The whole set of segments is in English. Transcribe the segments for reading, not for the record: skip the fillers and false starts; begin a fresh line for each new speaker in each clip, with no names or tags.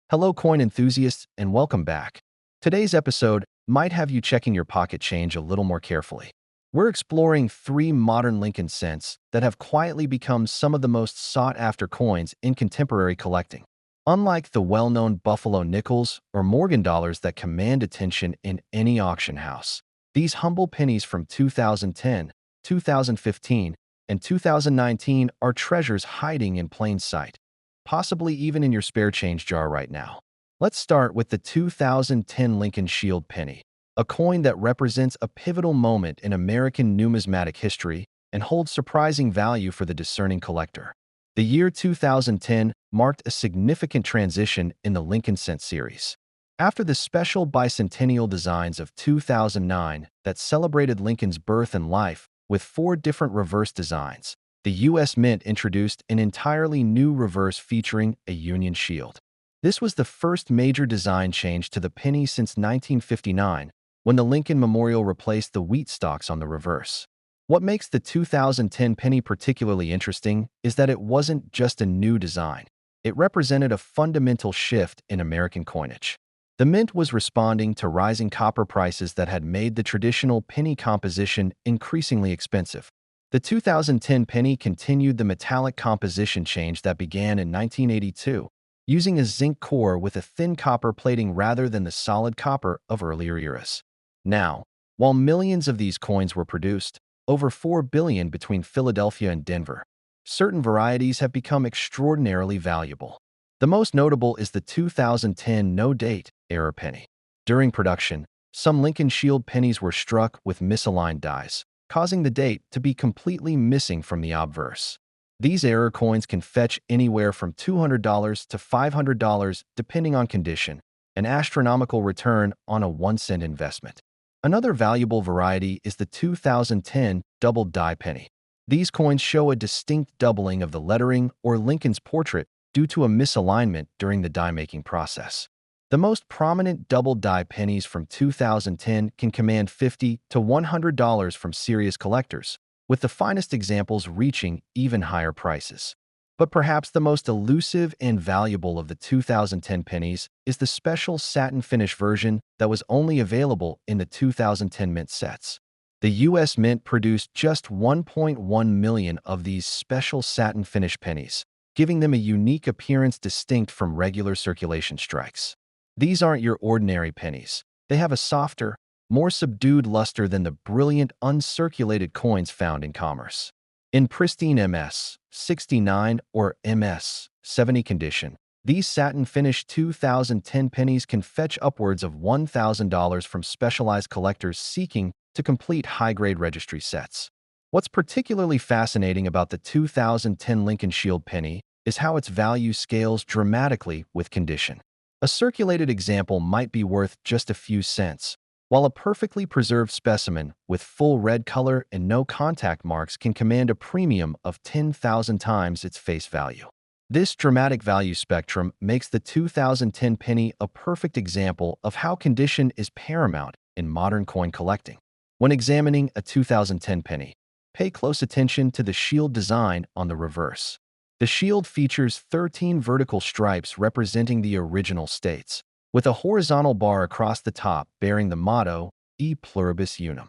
Hello, coin enthusiasts, and welcome back. Today's episode might have you checking your pocket change a little more carefully. We're exploring three modern Lincoln cents that have quietly become some of the most sought-after coins in contemporary collecting. Unlike the well-known Buffalo nickels or Morgan dollars that command attention in any auction house, these humble pennies from 2010, 2015, and 2019 are treasures hiding in plain sight, possibly even in your spare change jar right now. Let's start with the 2010 Lincoln Shield penny, a coin that represents a pivotal moment in American numismatic history and holds surprising value for the discerning collector. The year 2010 marked a significant transition in the Lincoln cent series. After the special bicentennial designs of 2009 that celebrated Lincoln's birth and life with four different reverse designs, the U.S. Mint introduced an entirely new reverse featuring a Union shield. This was the first major design change to the penny since 1959, when the Lincoln Memorial replaced the wheat stalks on the reverse. What makes the 2010 penny particularly interesting is that it wasn't just a new design. It represented a fundamental shift in American coinage. The Mint was responding to rising copper prices that had made the traditional penny composition increasingly expensive. The 2010 penny continued the metallic composition change that began in 1982, using a zinc core with a thin copper plating rather than the solid copper of earlier eras. Now, while millions of these coins were produced, over 4 billion between Philadelphia and Denver, certain varieties have become extraordinarily valuable. The most notable is the 2010 no-date error penny. During production, some Lincoln Shield pennies were struck with misaligned dies, causing the date to be completely missing from the obverse. These error coins can fetch anywhere from $200 to $500 depending on condition, an astronomical return on a 1-cent investment. Another valuable variety is the 2010 double die penny. These coins show a distinct doubling of the lettering or Lincoln's portrait due to a misalignment during the die-making process. The most prominent double die pennies from 2010 can command $50 to $100 from serious collectors, with the finest examples reaching even higher prices. But perhaps the most elusive and valuable of the 2010 pennies is the special satin finish version that was only available in the 2010 Mint sets. The U.S. Mint produced just 1.1 million of these special satin finish pennies, giving them a unique appearance distinct from regular circulation strikes. These aren't your ordinary pennies. They have a softer, more subdued luster than the brilliant uncirculated coins found in commerce. In pristine MS 69 or MS 70 condition, these satin-finished 2010 pennies can fetch upwards of $1,000 from specialized collectors seeking to complete high-grade registry sets. What's particularly fascinating about the 2010 Lincoln Shield penny is how its value scales dramatically with condition. A circulated example might be worth just a few cents, while a perfectly preserved specimen with full red color and no contact marks can command a premium of 10,000 times its face value. This dramatic value spectrum makes the 2010 penny a perfect example of how condition is paramount in modern coin collecting. When examining a 2010 penny, pay close attention to the shield design on the reverse. The shield features 13 vertical stripes representing the original states, with a horizontal bar across the top bearing the motto, E Pluribus Unum.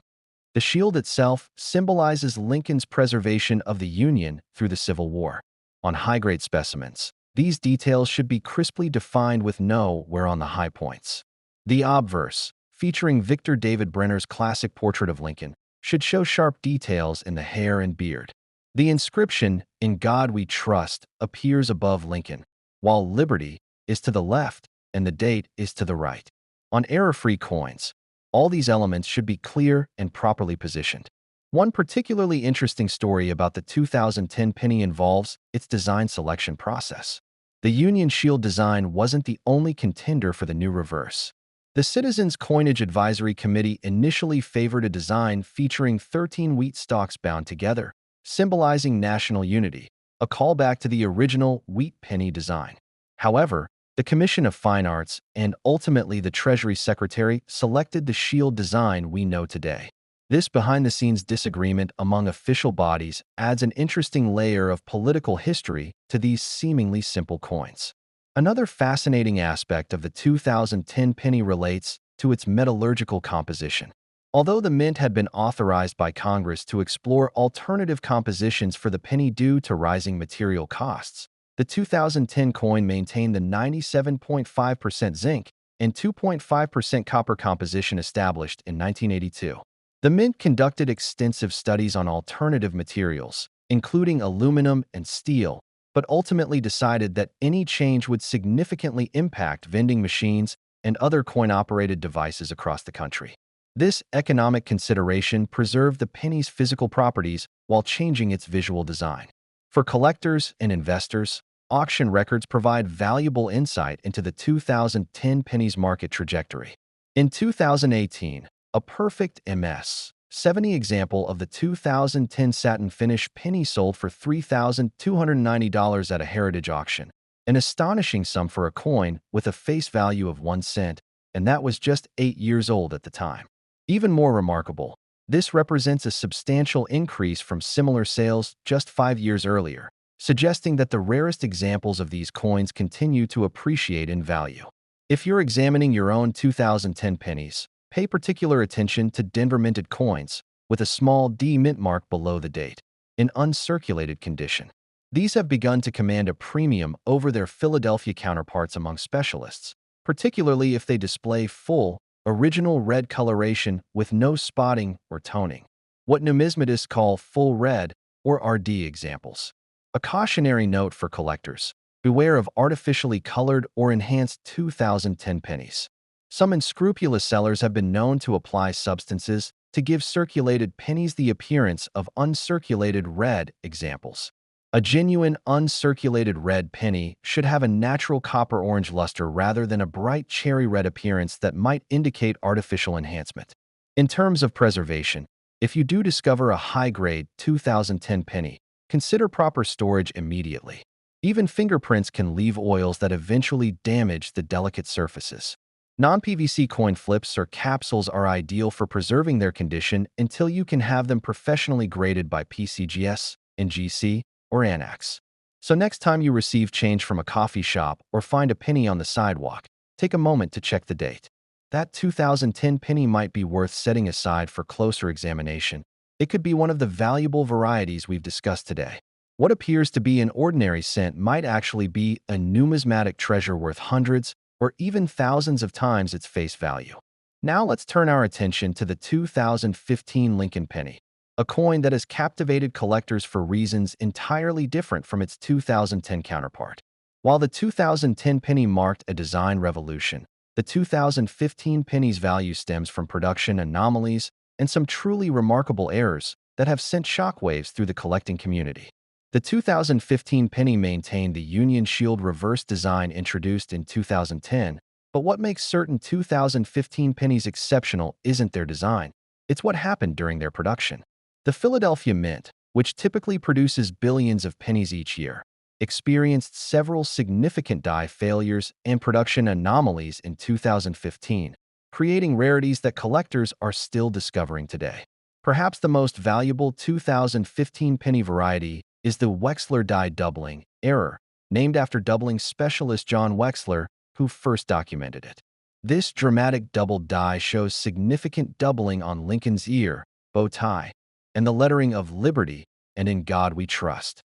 The shield itself symbolizes Lincoln's preservation of the Union through the Civil War. On high-grade specimens, these details should be crisply defined with no where on the high points. The obverse, featuring Victor David Brenner's classic portrait of Lincoln, should show sharp details in the hair and beard. The inscription, "In God We Trust," appears above Lincoln, while Liberty is to the left and the date is to the right. On error-free coins, all these elements should be clear and properly positioned. One particularly interesting story about the 2010 penny involves its design selection process. The Union Shield design wasn't the only contender for the new reverse. The Citizens Coinage Advisory Committee initially favored a design featuring 13 wheat stalks bound together, symbolizing national unity, a callback to the original wheat penny design. However, the Commission of Fine Arts and ultimately the Treasury Secretary selected the shield design we know today. This behind-the-scenes disagreement among official bodies adds an interesting layer of political history to these seemingly simple coins. Another fascinating aspect of the 2010 penny relates to its metallurgical composition. Although the mint had been authorized by Congress to explore alternative compositions for the penny due to rising material costs, the 2010 coin maintained the 97.5% zinc and 2.5% copper composition established in 1982. The mint conducted extensive studies on alternative materials, including aluminum and steel, but ultimately decided that any change would significantly impact vending machines and other coin-operated devices across the country. This economic consideration preserved the penny's physical properties while changing its visual design. For collectors and investors, auction records provide valuable insight into the 2010 penny's market trajectory. In 2018, a perfect MS-70 example of the 2010 satin finish penny sold for $3,290 at a heritage auction, an astonishing sum for a coin with a face value of 1 cent, and that was just 8 years old at the time. Even more remarkable, this represents a substantial increase from similar sales just 5 years earlier, suggesting that the rarest examples of these coins continue to appreciate in value. If you're examining your own 2010 pennies, pay particular attention to Denver minted coins with a small D mint mark below the date, in uncirculated condition. These have begun to command a premium over their Philadelphia counterparts among specialists, particularly if they display full, original red coloration with no spotting or toning, what numismatists call full red or RD examples. A cautionary note for collectors: beware of artificially colored or enhanced 2010 pennies. Some unscrupulous sellers have been known to apply substances to give circulated pennies the appearance of uncirculated red examples. A genuine uncirculated red penny should have a natural copper-orange luster rather than a bright cherry red appearance that might indicate artificial enhancement. In terms of preservation, if you do discover a high-grade 2010 penny, consider proper storage immediately. Even fingerprints can leave oils that eventually damage the delicate surfaces. Non-PVC coin flips or capsules are ideal for preserving their condition until you can have them professionally graded by PCGS, NGC, or Annex. So next time you receive change from a coffee shop or find a penny on the sidewalk, take a moment to check the date. That 2010 penny might be worth setting aside for closer examination. It could be one of the valuable varieties we've discussed today. What appears to be an ordinary cent might actually be a numismatic treasure worth hundreds or even thousands of times its face value. Now let's turn our attention to the 2015 Lincoln penny, a coin that has captivated collectors for reasons entirely different from its 2010 counterpart. While the 2010 penny marked a design revolution, the 2015 penny's value stems from production anomalies and some truly remarkable errors that have sent shockwaves through the collecting community. The 2015 penny maintained the Union Shield reverse design introduced in 2010, but what makes certain 2015 pennies exceptional isn't their design, it's what happened during their production. The Philadelphia Mint, which typically produces billions of pennies each year, experienced several significant die failures and production anomalies in 2015, creating rarities that collectors are still discovering today. Perhaps the most valuable 2015 penny variety is the Wechsler die doubling error, named after doubling specialist John Wechsler, who first documented it. This dramatic doubled die shows significant doubling on Lincoln's ear, bow tie, and the lettering of Liberty and In God We Trust.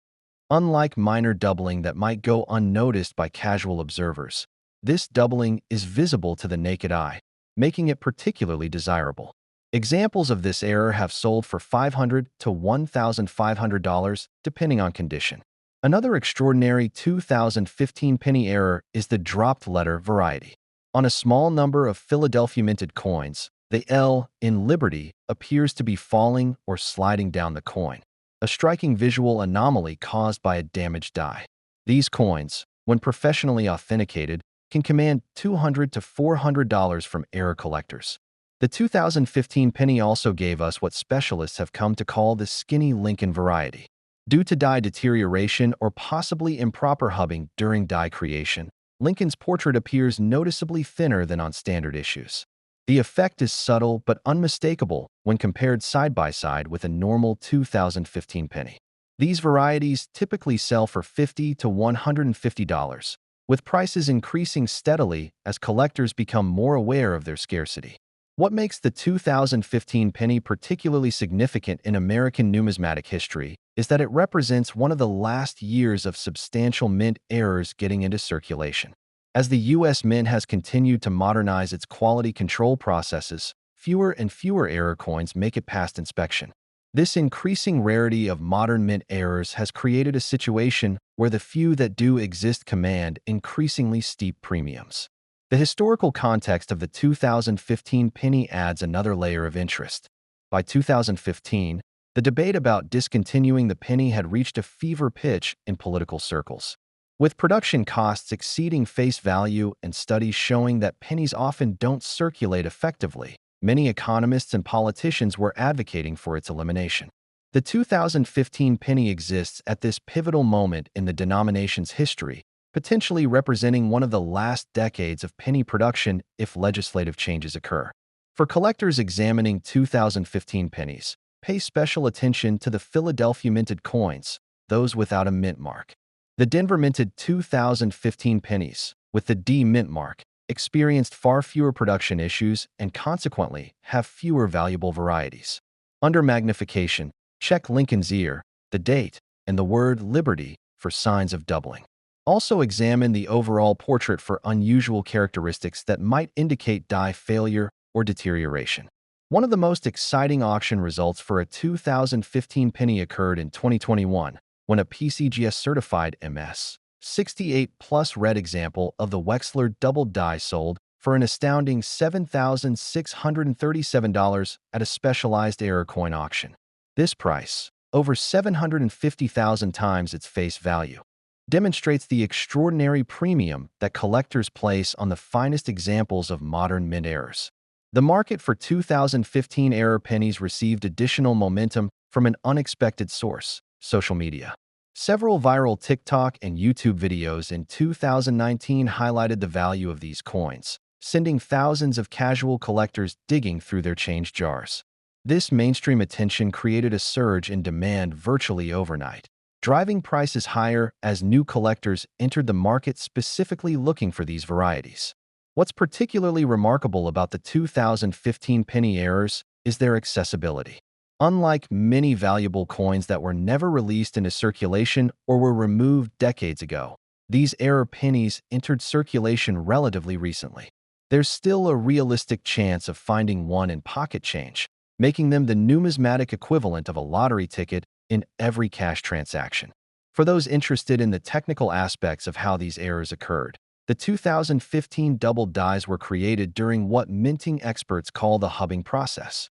Unlike minor doubling that might go unnoticed by casual observers, this doubling is visible to the naked eye, making it particularly desirable. Examples of this error have sold for $500 to $1,500, depending on condition. Another extraordinary 2015 penny error is the dropped letter variety. On a small number of Philadelphia minted coins, the L in Liberty appears to be falling or sliding down the coin, a striking visual anomaly caused by a damaged die. These coins, when professionally authenticated, can command $200 to $400 from error collectors. The 2015 penny also gave us what specialists have come to call the skinny Lincoln variety. Due to die deterioration or possibly improper hubbing during die creation, Lincoln's portrait appears noticeably thinner than on standard issues. The effect is subtle but unmistakable when compared side by side with a normal 2015 penny. These varieties typically sell for $50 to $150, with prices increasing steadily as collectors become more aware of their scarcity. What makes the 2015 penny particularly significant in American numismatic history is that it represents one of the last years of substantial mint errors getting into circulation. As the U.S. Mint has continued to modernize its quality control processes, fewer and fewer error coins make it past inspection. This increasing rarity of modern mint errors has created a situation where the few that do exist command increasingly steep premiums. The historical context of the 2015 penny adds another layer of interest. By 2015, the debate about discontinuing the penny had reached a fever pitch in political circles. With production costs exceeding face value and studies showing that pennies often don't circulate effectively, many economists and politicians were advocating for its elimination. The 2015 penny exists at this pivotal moment in the denomination's history, potentially representing one of the last decades of penny production if legislative changes occur. For collectors examining 2015 pennies, pay special attention to the Philadelphia minted coins, those without a mint mark. The Denver minted 2015 pennies, with the D mint mark, experienced far fewer production issues and consequently have fewer valuable varieties. Under magnification, check Lincoln's ear, the date, and the word liberty for signs of doubling. Also examine the overall portrait for unusual characteristics that might indicate die failure or deterioration. One of the most exciting auction results for a 2015 penny occurred in 2021 when a PCGS-certified MS 68 plus red example of the Wexler double die sold for an astounding $7,637 at a specialized error coin auction. This price, over 750,000 times its face value, demonstrates the extraordinary premium that collectors place on the finest examples of modern mint errors. The market for 2015 error pennies received additional momentum from an unexpected source: social media. Several viral TikTok and YouTube videos in 2019 highlighted the value of these coins, sending thousands of casual collectors digging through their change jars. This mainstream attention created a surge in demand virtually overnight, driving prices higher as new collectors entered the market specifically looking for these varieties. What's particularly remarkable about the 2015 penny errors is their accessibility. Unlike many valuable coins that were never released into circulation or were removed decades ago, these error pennies entered circulation relatively recently. There's still a realistic chance of finding one in pocket change, making them the numismatic equivalent of a lottery ticket in every cash transaction. For those interested in the technical aspects of how these errors occurred, the 2015 double dies were created during what minting experts call the hubbing process.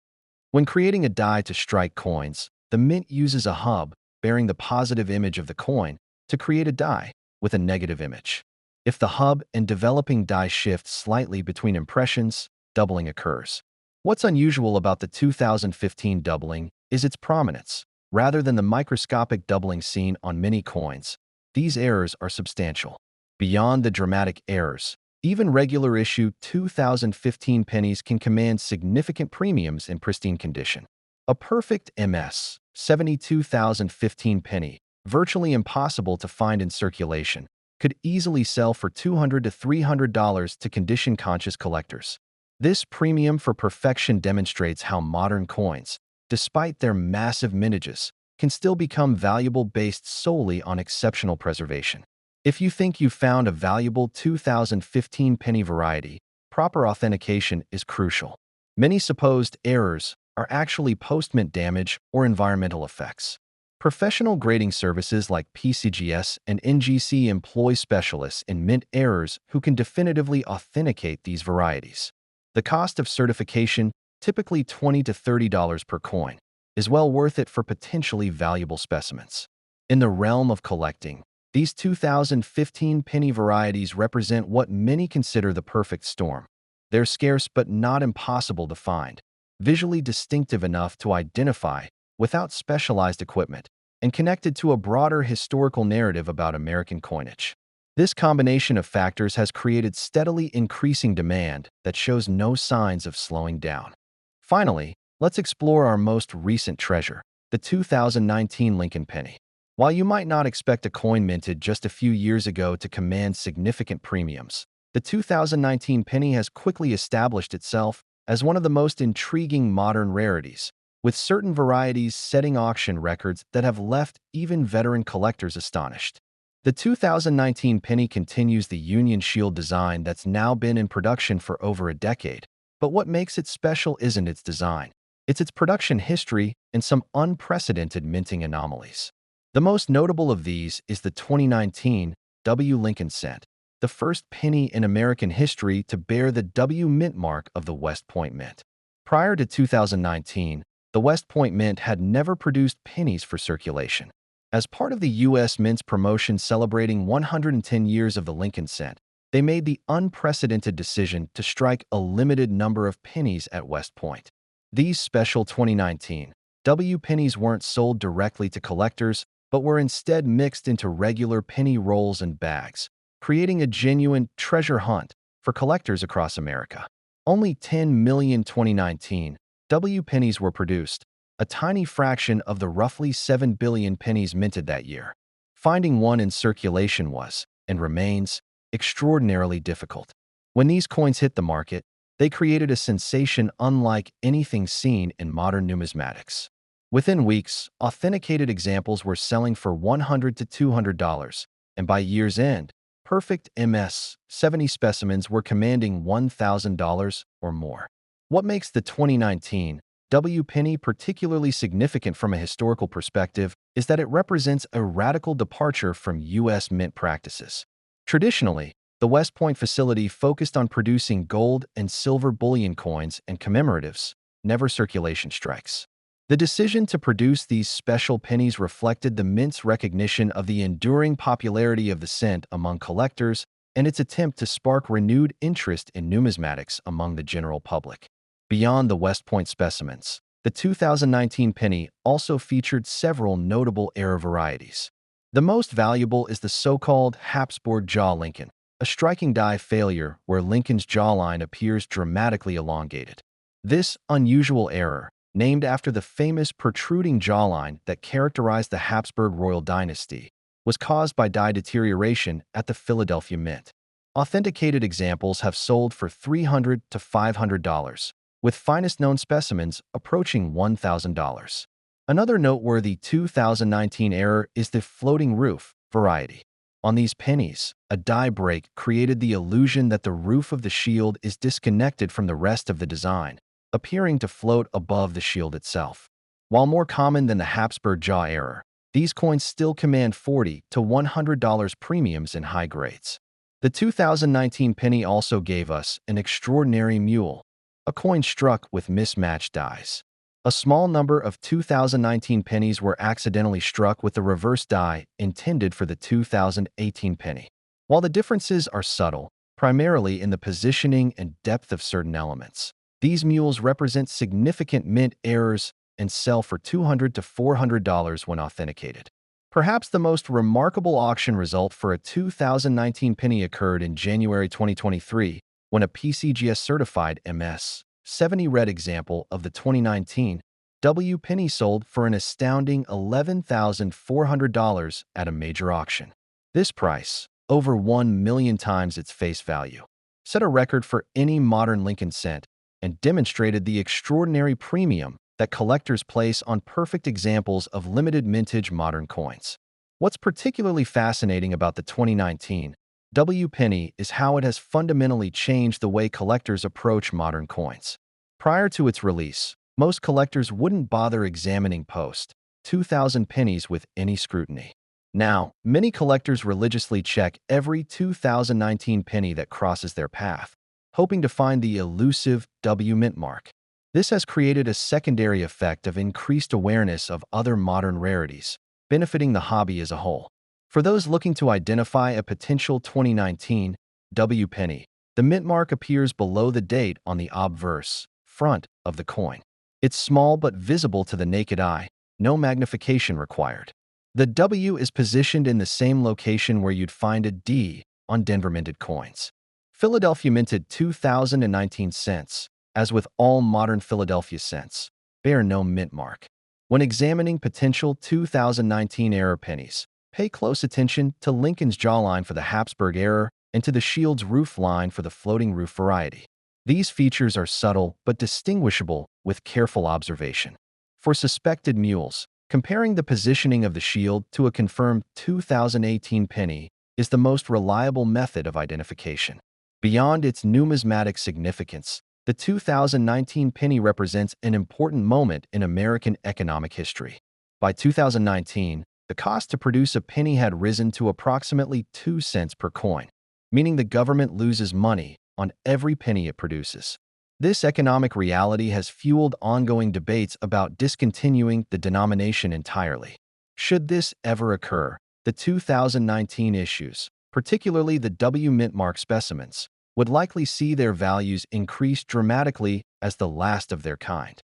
When creating a die to strike coins, the mint uses a hub bearing the positive image of the coin to create a die with a negative image. If the hub and developing die shift slightly between impressions, doubling occurs. What's unusual about the 2015 doubling is its prominence. Rather than the microscopic doubling seen on many coins, these errors are substantial. Beyond the dramatic errors, even regular issue 2015 pennies can command significant premiums in pristine condition. A perfect MS 72,015 penny, virtually impossible to find in circulation, could easily sell for $200 to $300 to condition-conscious collectors. This premium for perfection demonstrates how modern coins, despite their massive mintages, can still become valuable based solely on exceptional preservation. If you think you found a valuable 2015 penny variety, proper authentication is crucial. Many supposed errors are actually post-mint damage or environmental effects. Professional grading services like PCGS and NGC employ specialists in mint errors who can definitively authenticate these varieties. The cost of certification, typically $20 to $30 per coin, is well worth it for potentially valuable specimens. In the realm of collecting, these 2015 penny varieties represent what many consider the perfect storm. They're scarce but not impossible to find, visually distinctive enough to identify without specialized equipment, and connected to a broader historical narrative about American coinage. This combination of factors has created steadily increasing demand that shows no signs of slowing down. Finally, let's explore our most recent treasure, the 2019 Lincoln penny. While you might not expect a coin minted just a few years ago to command significant premiums, the 2019 penny has quickly established itself as one of the most intriguing modern rarities, with certain varieties setting auction records that have left even veteran collectors astonished. The 2019 penny continues the Union Shield design that's now been in production for over a decade, but what makes it special isn't its design. It's its production history and some unprecedented minting anomalies. The most notable of these is the 2019 W. Lincoln cent, the first penny in American history to bear the W mint mark of the West Point Mint. Prior to 2019, the West Point Mint had never produced pennies for circulation. As part of the U.S. Mint's promotion celebrating 110 years of the Lincoln cent, they made the unprecedented decision to strike a limited number of pennies at West Point. These special 2019 W pennies weren't sold directly to collectors, but were instead mixed into regular penny rolls and bags, creating a genuine treasure hunt for collectors across America. Only 10 million 2019 W pennies were produced, a tiny fraction of the roughly 7 billion pennies minted that year. Finding one in circulation was, and remains, extraordinarily difficult. When these coins hit the market, they created a sensation unlike anything seen in modern numismatics. Within weeks, authenticated examples were selling for $100 to $200, and by year's end, perfect MS-70 specimens were commanding $1,000 or more. What makes the 2019 W penny particularly significant from a historical perspective is that it represents a radical departure from U.S. mint practices. Traditionally, the West Point facility focused on producing gold and silver bullion coins and commemoratives, never circulation strikes. The decision to produce these special pennies reflected the mint's recognition of the enduring popularity of the cent among collectors and its attempt to spark renewed interest in numismatics among the general public. Beyond the West Point specimens, the 2019 penny also featured several notable era varieties. The most valuable is the so-called Habsburg jaw Lincoln, a striking die failure where Lincoln's jawline appears dramatically elongated. This unusual error, named after the famous protruding jawline that characterized the Habsburg royal dynasty, was caused by die deterioration at the Philadelphia Mint. Authenticated examples have sold for $300 to $500, with finest known specimens approaching $1,000. Another noteworthy 2019 error is the floating roof variety. On these pennies, a die break created the illusion that the roof of the shield is disconnected from the rest of the design, appearing to float above the shield itself. While more common than the Habsburg jaw error, these coins still command $40 to $100 premiums in high grades. The 2019 penny also gave us an extraordinary mule, a coin struck with mismatched dies. A small number of 2019 pennies were accidentally struck with the reverse die intended for the 2018 penny. While the differences are subtle, primarily in the positioning and depth of certain elements, these mules represent significant mint errors and sell for $200 to $400 when authenticated. Perhaps the most remarkable auction result for a 2019 penny occurred in January 2023 when a PCGS-certified MS-70 red example of the 2019 W penny sold for an astounding $11,400 at a major auction. This price, over 1 million times its face value, set a record for any modern Lincoln cent and demonstrated the extraordinary premium that collectors place on perfect examples of limited mintage modern coins. What's particularly fascinating about the 2019 W penny is how it has fundamentally changed the way collectors approach modern coins. Prior to its release, most collectors wouldn't bother examining post-2000 pennies with any scrutiny. Now, many collectors religiously check every 2019 penny that crosses their path, hoping to find the elusive W mint mark. This has created a secondary effect of increased awareness of other modern rarities, benefiting the hobby as a whole. For those looking to identify a potential 2019 W penny, the mint mark appears below the date on the obverse front of the coin. It's small but visible to the naked eye, no magnification required. The W is positioned in the same location where you'd find a D on Denver minted coins. Philadelphia minted 2019 cents, as with all modern Philadelphia cents, bear no mint mark. When examining potential 2019 era pennies, pay close attention to Lincoln's jawline for the Habsburg era and to the shield's roof line for the floating roof variety. These features are subtle but distinguishable with careful observation. For suspected mules, comparing the positioning of the shield to a confirmed 2018 penny is the most reliable method of identification. Beyond its numismatic significance, the 2019 penny represents an important moment in American economic history. By 2019, the cost to produce a penny had risen to approximately 2 cents per coin, meaning the government loses money on every penny it produces. This economic reality has fueled ongoing debates about discontinuing the denomination entirely. Should this ever occur, the 2019 issues, particularly the W mint mark specimens, would likely see their values increase dramatically as the last of their kind.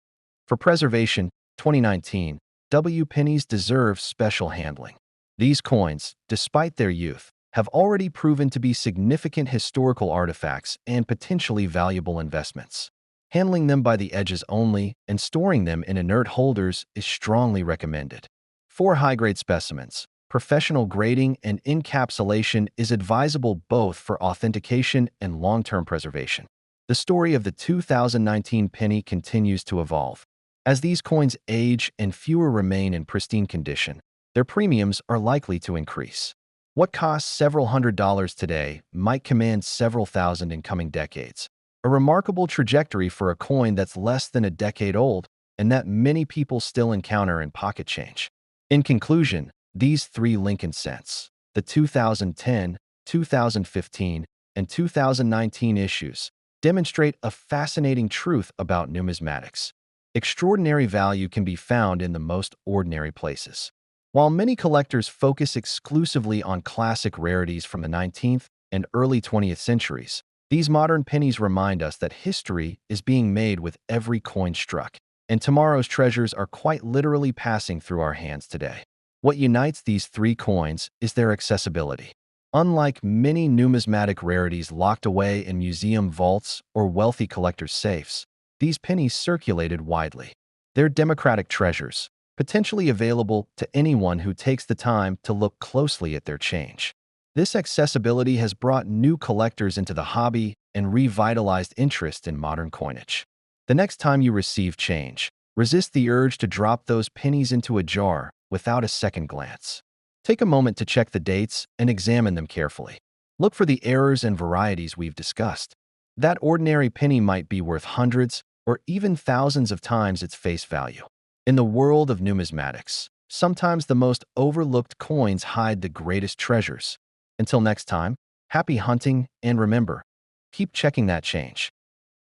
For preservation, 2019 W pennies deserve special handling. These coins, despite their youth, have already proven to be significant historical artifacts and potentially valuable investments. Handling them by the edges only and storing them in inert holders is strongly recommended. For high-grade specimens, professional grading and encapsulation is advisable both for authentication and long-term preservation. The story of the 2019 penny continues to evolve. As these coins age and fewer remain in pristine condition, their premiums are likely to increase. What costs several $100s today might command several thousand in coming decades. A remarkable trajectory for a coin that's less than a decade old and that many people still encounter in pocket change. In conclusion, these three Lincoln cents, the 2010, 2015, and 2019 issues, demonstrate a fascinating truth about numismatics. Extraordinary value can be found in the most ordinary places. While many collectors focus exclusively on classic rarities from the 19th and early 20th centuries, these modern pennies remind us that history is being made with every coin struck, and tomorrow's treasures are quite literally passing through our hands today. What unites these three coins is their accessibility. Unlike many numismatic rarities locked away in museum vaults or wealthy collectors' safes, these pennies circulated widely. They're democratic treasures, potentially available to anyone who takes the time to look closely at their change. This accessibility has brought new collectors into the hobby and revitalized interest in modern coinage. The next time you receive change, resist the urge to drop those pennies into a jar without a second glance. Take a moment to check the dates and examine them carefully. Look for the errors and varieties we've discussed. That ordinary penny might be worth hundreds or even thousands of times its face value. In the world of numismatics, sometimes the most overlooked coins hide the greatest treasures. Until next time, happy hunting and remember, keep checking that change.